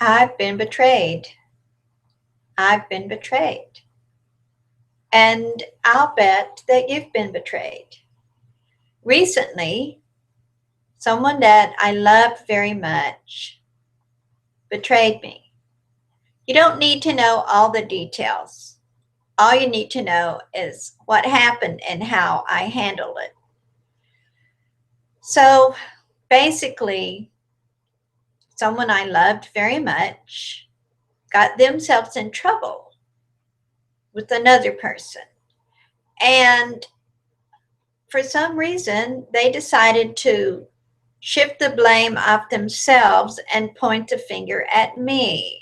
I've been betrayed. I've been betrayed. And I'll bet that you've been betrayed. Recently, someone that I loved very much betrayed me. You don't need to know all the details. All you need to know is what happened and how I handled it. So basically, someone I loved very much got themselves in trouble with another person. And for some reason, they decided to shift the blame off themselves and point the finger at me.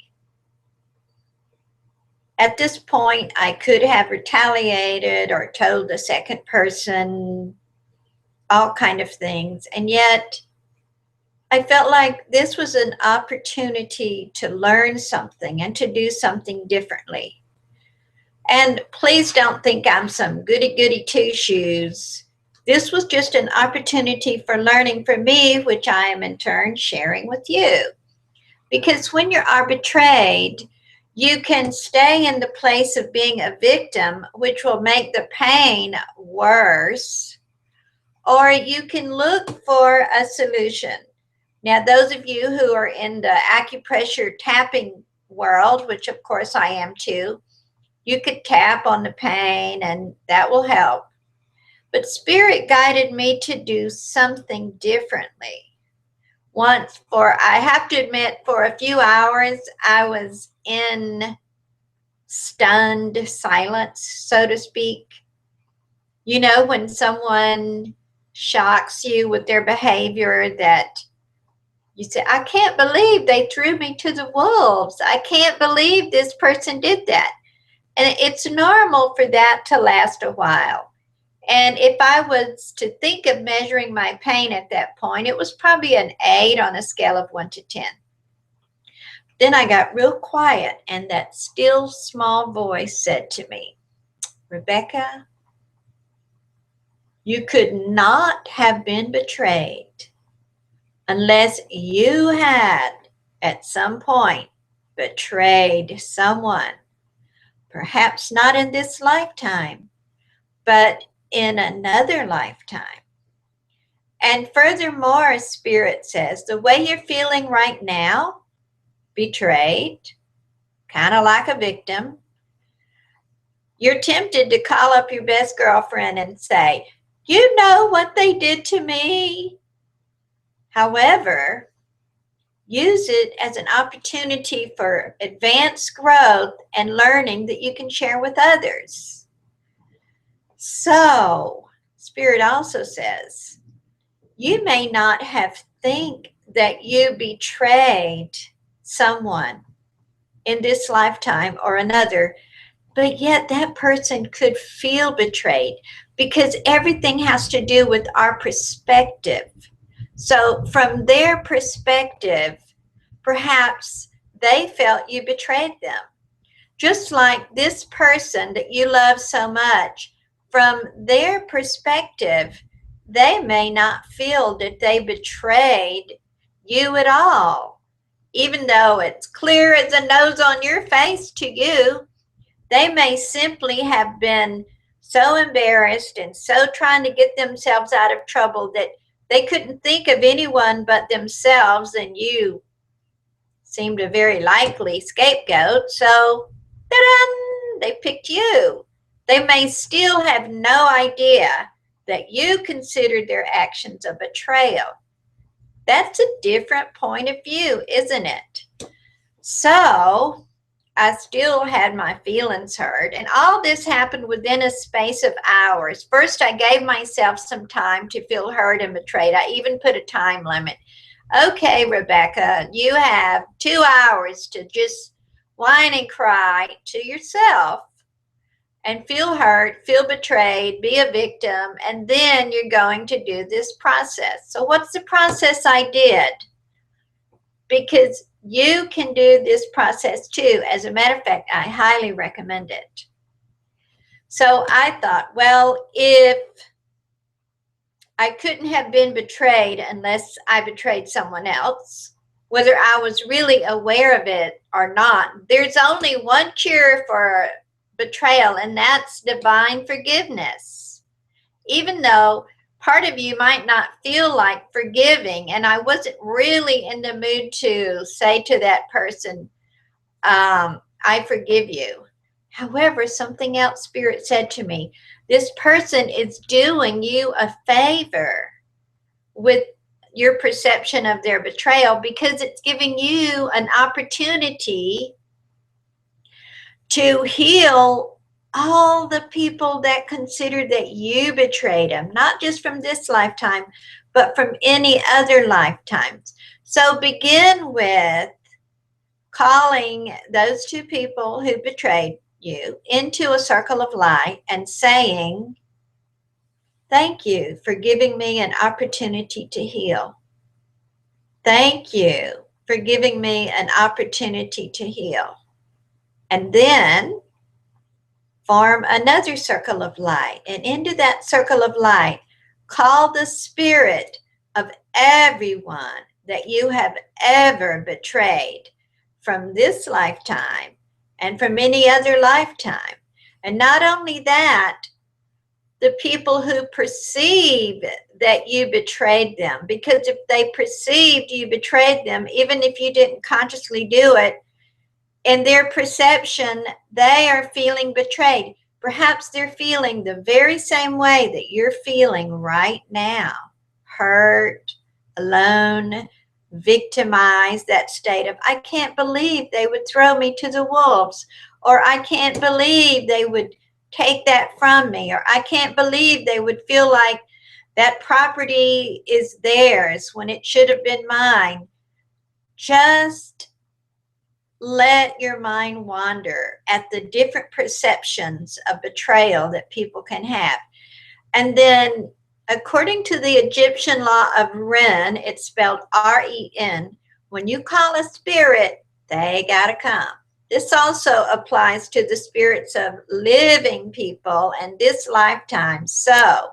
At this point, I could have retaliated or told the second person all kind of things. And yet, I felt like this was an opportunity to learn something and to do something differently. And please don't think I'm some goody-goody two-shoes. This was just an opportunity for learning for me, which I am in turn sharing with you. Because when you are betrayed, you can stay in the place of being a victim, which will make the pain worse, or you can look for a solution. Now, those of you who are in the acupressure tapping world, which of course I am too, you could tap on the pain and that will help. But Spirit guided me to do something differently. Once, I have to admit, for a few hours, I was in stunned silence, so to speak. You know, when someone shocks you with their behavior that you say, I can't believe they threw me to the wolves. I can't believe this person did that. And it's normal for that to last a while. And if I was to think of measuring my pain at that point, it was probably an 8 on a scale of 1 to 10. Then I got real quiet, and that still small voice said to me, Rebecca, you could not have been betrayed unless you had at some point betrayed someone. Perhaps not in this lifetime, but in another lifetime. And furthermore, Spirit says, the way you're feeling right now, betrayed, kind of like a victim, you're tempted to call up your best girlfriend and say, you know what they did to me. However, use it as an opportunity for advanced growth and learning that you can share with others. So, Spirit also says, you may not have think that you betrayed someone in this lifetime or another, but yet that person could feel betrayed because everything has to do with our perspective. So from their perspective, perhaps they felt you betrayed them. Just like this person that you love so much, from their perspective, they may not feel that they betrayed you at all. Even though it's clear as a nose on your face to you, they may simply have been so embarrassed and so trying to get themselves out of trouble that they couldn't think of anyone but themselves, and you seemed a very likely scapegoat. So, ta-da, they picked you. They may still have no idea that you considered their actions a betrayal. That's a different point of view, isn't it? So, I still had my feelings hurt, and all this happened within a space of hours. First, I gave myself some time to feel hurt and betrayed. I even put a time limit. Okay, Rebecca, you have 2 hours to just whine and cry to yourself and feel hurt, feel betrayed, be a victim, and then you're going to do this process. So what's the process I did? Because you can do this process too. As a matter of fact, I highly recommend it. So I thought, well, if I couldn't have been betrayed unless I betrayed someone else, whether I was really aware of it or not. There's only one cure for betrayal, and that's divine forgiveness. Even though part of you might not feel like forgiving, and I wasn't really in the mood to say to that person, I forgive you. However, something else Spirit said to me, this person is doing you a favor with your perception of their betrayal, because it's giving you an opportunity to heal all the people that consider that you betrayed them, not just from this lifetime, but from any other lifetimes. So begin with calling those two people who betrayed you into a circle of light and saying, thank you for giving me an opportunity to heal. Thank you for giving me an opportunity to heal. And then form another circle of light. And into that circle of light, call the spirit of everyone that you have ever betrayed from this lifetime and from any other lifetime. And not only that, the people who perceive that you betrayed them, because if they perceived you betrayed them, even if you didn't consciously do it, in their perception, they are feeling betrayed. Perhaps they're feeling the very same way that you're feeling right now. Hurt, alone, victimized, that state of, I can't believe they would throw me to the wolves, or I can't believe they would take that from me, or I can't believe they would feel like that property is theirs when it should have been mine. Just let your mind wander at the different perceptions of betrayal that people can have. And then, according to the Egyptian law of Ren, it's spelled R-E-N. When you call a spirit, they gotta come. This also applies to the spirits of living people in this lifetime. So,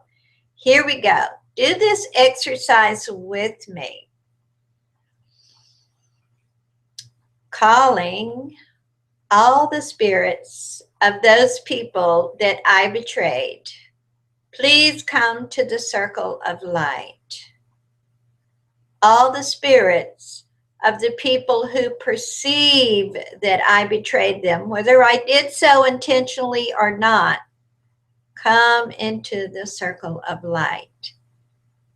here we go. Do this exercise with me. Calling all the spirits of those people that I betrayed, please come to the circle of light. All the spirits of the people who perceive that I betrayed them, whether I did so intentionally or not, come into the circle of light.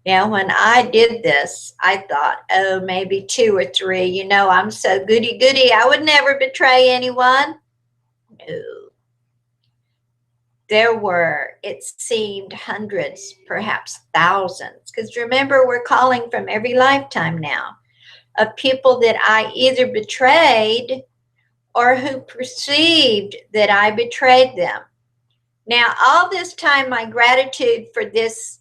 Now, when I did this, I thought, oh, maybe 2 or 3. You know, I'm so goody-goody, I would never betray anyone. No. There were, it seemed, hundreds, perhaps thousands. Because remember, we're calling from every lifetime now of people that I either betrayed or who perceived that I betrayed them. Now, all this time, my gratitude for this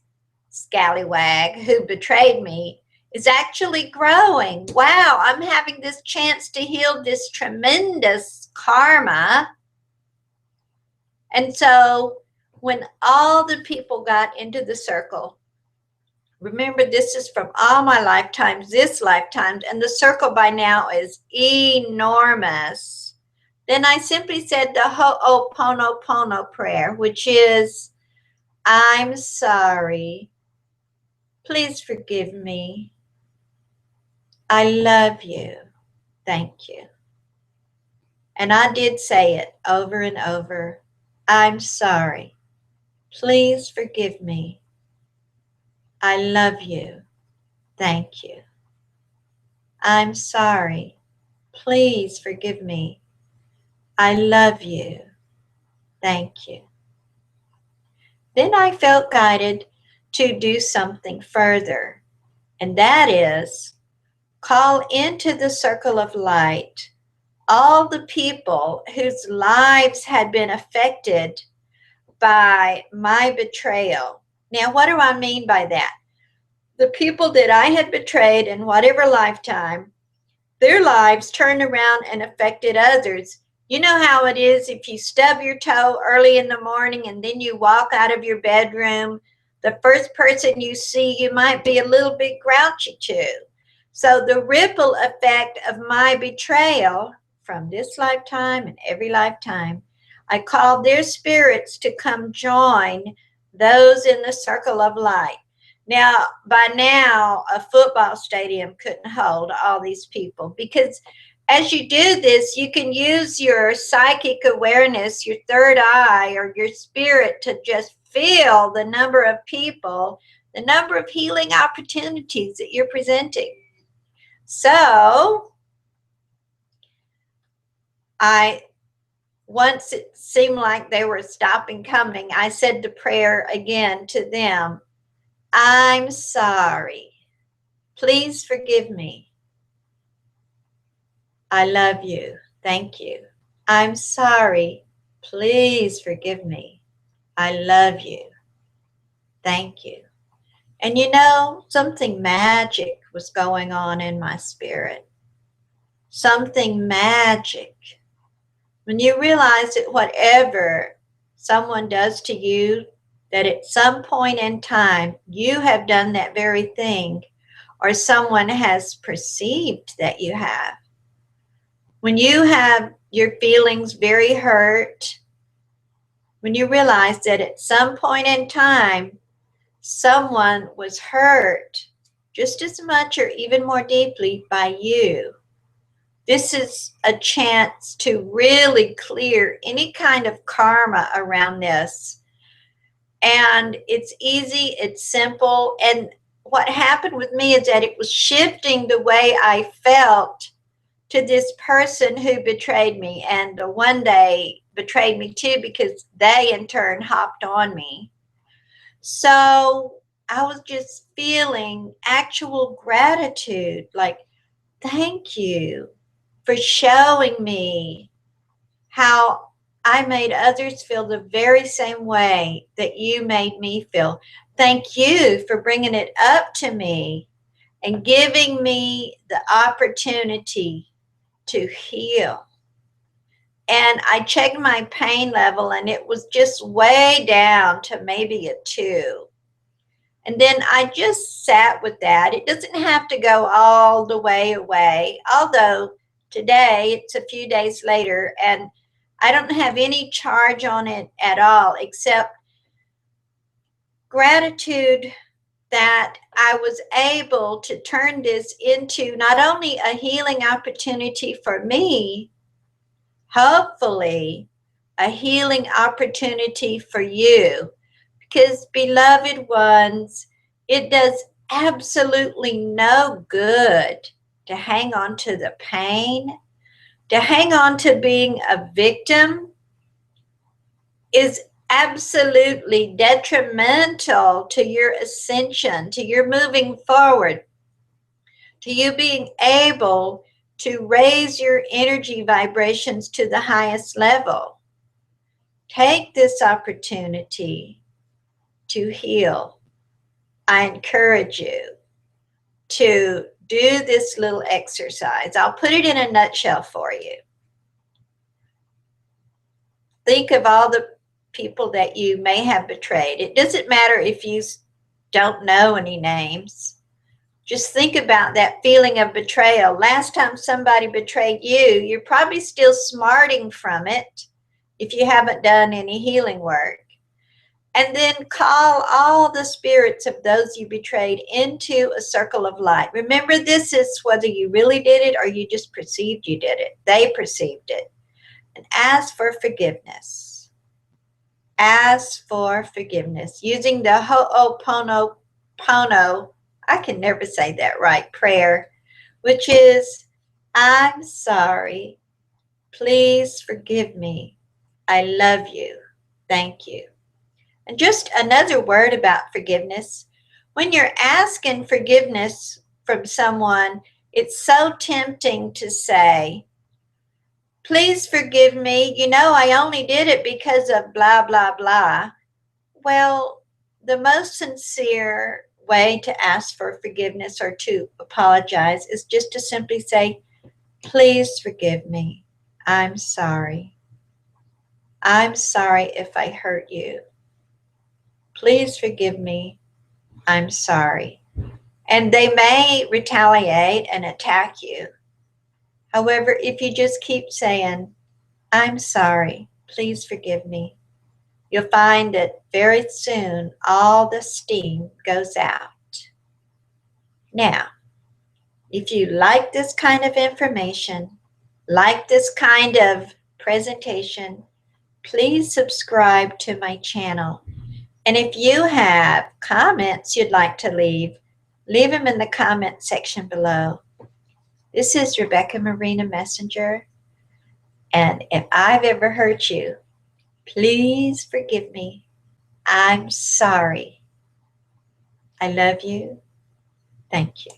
scallywag who betrayed me is actually growing. Wow, I'm having this chance to heal this tremendous karma. And so when all the people got into the circle, remember, this is from all my lifetimes, this lifetime, and the circle by now is enormous. Then I simply said the Ho'oponopono prayer, which is, I'm sorry. Please forgive me. I love you. Thank you. And I did say it over and over. I'm sorry. Please forgive me. I love you. Thank you. I'm sorry. Please forgive me. I love you. Thank you. Then I felt guided to do something further, and that is call into the circle of light all the people whose lives had been affected by my betrayal. Now, what do I mean by that? The people that I had betrayed in whatever lifetime, their lives turned around and affected others. You know how it is if you stub your toe early in the morning and then you walk out of your bedroom, the first person you see, you might be a little bit grouchy to. So the ripple effect of my betrayal from this lifetime and every lifetime, I called their spirits to come join those in the circle of light. Now, by now, a football stadium couldn't hold all these people, because as you do this, you can use your psychic awareness, your third eye, or your spirit to just feel the number of people, the number of healing opportunities that you're presenting. So, once it seemed like they were stopping coming, I said the prayer again to them. I'm sorry. Please forgive me. I love you. Thank you. I'm sorry. Please forgive me. I love you. Thank you. And you know, something magic was going on in my spirit. Something magic. When you realize that whatever someone does to you, that at some point in time you have done that very thing, or someone has perceived that you have. When you have your feelings very hurt, when you realize that at some point in time someone was hurt just as much or even more deeply by you, this is a chance to really clear any kind of karma around this. And it's easy, it's simple. And what happened with me is that it was shifting the way I felt to this person who betrayed me. And one day betrayed me too, because they in turn hopped on me. So I was just feeling actual gratitude, like, thank you for showing me how I made others feel the very same way that you made me feel. Thank you for bringing it up to me and giving me the opportunity to heal. And I checked my pain level and it was just way down to maybe a 2. And then I just sat with that. It doesn't have to go all the way away, although today it's a few days later and I don't have any charge on it at all, except gratitude that I was able to turn this into not only a healing opportunity for me, hopefully a healing opportunity for you. Because, beloved ones, it does absolutely no good to hang on to the pain. To hang on to being a victim is absolutely detrimental to your ascension, to your moving forward, to you being able to raise your energy vibrations to the highest level. Take this opportunity to heal. I encourage you to do this little exercise. I'll put it in a nutshell for you. Think of all the people that you may have betrayed. It doesn't matter if you don't know any names. Just think about that feeling of betrayal. Last time somebody betrayed you, you're probably still smarting from it if you haven't done any healing work. And then call all the spirits of those you betrayed into a circle of light. Remember, this is whether you really did it or you just perceived you did it. They perceived it. And ask for forgiveness. Ask for forgiveness using the Ho'oponopono, I can never say that right, prayer, which is, I'm sorry. Please forgive me. I love you. Thank you. And just another word about forgiveness. When you're asking forgiveness from someone, it's so tempting to say, please forgive me. You know, I only did it because of blah, blah, blah. Well, the most sincere way to ask for forgiveness or to apologize is just to simply say, please forgive me. I'm sorry. I'm sorry if I hurt you. Please forgive me. I'm sorry. And they may retaliate and attack you. However, if you just keep saying, I'm sorry, please forgive me, you'll find that very soon all the steam goes out. Now, if you like this kind of information, like this kind of presentation, please subscribe to my channel. And if you have comments you'd like to leave them in the comment section below. This is Rebecca Marina Messenger. And if I've ever hurt you, please forgive me. I'm sorry. I love you. Thank you.